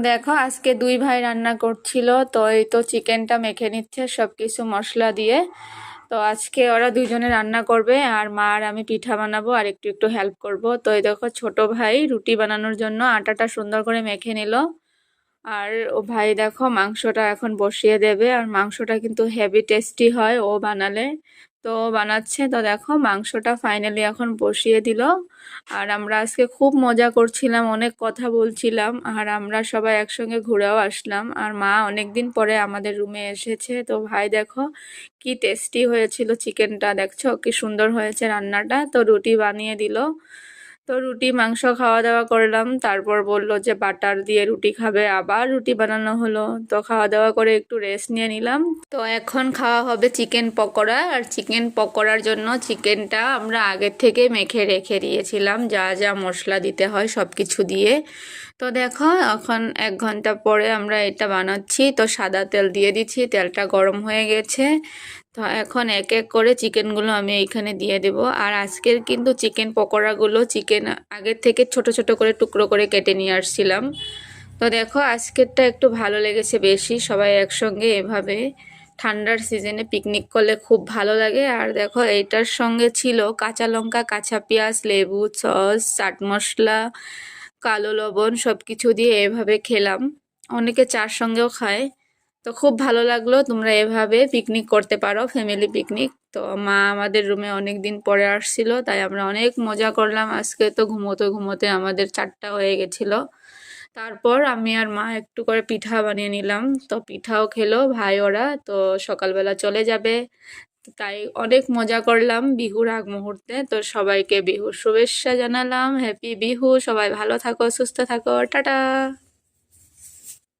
দেখো আজকে দুই ভাই রান্না করছিল, তো এই তো চিকেনটা মেখে নিচ্ছে সবকিছু মশলা দিয়ে। তো আজকে ওরা দুইজনে রান্না করবে, আর মা আর আমি পিঠা বানাবো আর একটু একটু হেল্প করব। তো এই দেখো ছোট ভাই রুটি বানানোর জন্য আটাটা সুন্দর করে মেখে নিল। আর ও ভাই দেখো মাংসটা এখন বসিয়ে দেবে, আর মাংসটা কিন্তু হেভি টেস্টি হয় ও বানালে। তো ও বানাচ্ছে, তো দেখো মাংসটা ফাইনালি এখন বসিয়ে দিল। আর আমরা আজকে খুব মজা করছিলাম, অনেক কথা বলছিলাম, আর আমরা সবাই একসঙ্গে ঘুরেও আসলাম। আর মা অনেকদিন পরে আমাদের রুমে এসেছে। তো ভাই দেখো কি টেস্টি হয়েছিল চিকেনটা, দেখছো কি সুন্দর হয়েছে রান্নাটা। তো রুটি বানিয়ে দিল। তো রুটি মাংস খাওয়া দাওয়া করলাম, তারপর বলল যে বাটার দিয়ে রুটি খাবে, আবার রুটি বানানো হলো। তো খাওয়া দাওয়া করে একটু রেস্ট নিয়ে নিলাম। তো এখন খাওয়া হবে চিকেন পকোড়া। আর চিকেন পকোড়ার জন্য চিকেনটা আমরা আগের থেকে মেখে রেখে দিয়েছিলাম, যা যা মশলা দিতে হয় সব কিছু দিয়ে। তো দেখো এখন 1 ঘন্টা পরে আমরা এটা বানাচ্ছি। তো সাদা তেল দিয়ে দিচ্ছি, তেলটা গরম হয়ে গেছে। তো এখন এক এক করে চিকেনগুলো আমি এইখানে দিয়ে দেব। আর আজকের কিন্তু চিকেন পকোড়াগুলো চিকেন আগের থেকে ছোট ছোট করে টুকরো করে কেটে নিয়ে আসছিলাম। তো দেখো আজকেরটা একটু ভালো লেগেছে বেশি, সবাই একসঙ্গে এভাবে ঠান্ডার সিজনে পিকনিক করলে খুব ভালো লাগে। আর দেখো এইটার সঙ্গে ছিল কাঁচা লঙ্কা, কাঁচা পেঁয়াজ, লেবু, সস, চাট মশলা, কালো লবণ সব কিছু দিয়ে এভাবে খেলাম। অনেকে চার সঙ্গেও খায়। তো খুব ভালো লাগলো, তোমরা এভাবে পিকনিক করতে পারো, ফ্যামিলি পিকনিক। তো মা আমাদের রুমে অনেক দিন পরে আসছিল, তাই আমরা অনেক মজা করলাম আজকে। তো ঘুমোতে ঘুমোতে আমাদের 4টা হয়ে গেছিল। তারপর আমি আর মা একটু করে পিঠা বানিয়ে নিলাম। তো পিঠাও খেলো ভাই ওরা। তো সকালবেলা চলে যাবে, তাই অনেক মজা করলাম বিহুর আগ মুহূর্তে। তো সবাইকে বিহুর শুভেচ্ছা জানালাম, হ্যাপি বিহু, সবাই ভালো থাকো, সুস্থ থাকো, টাটা।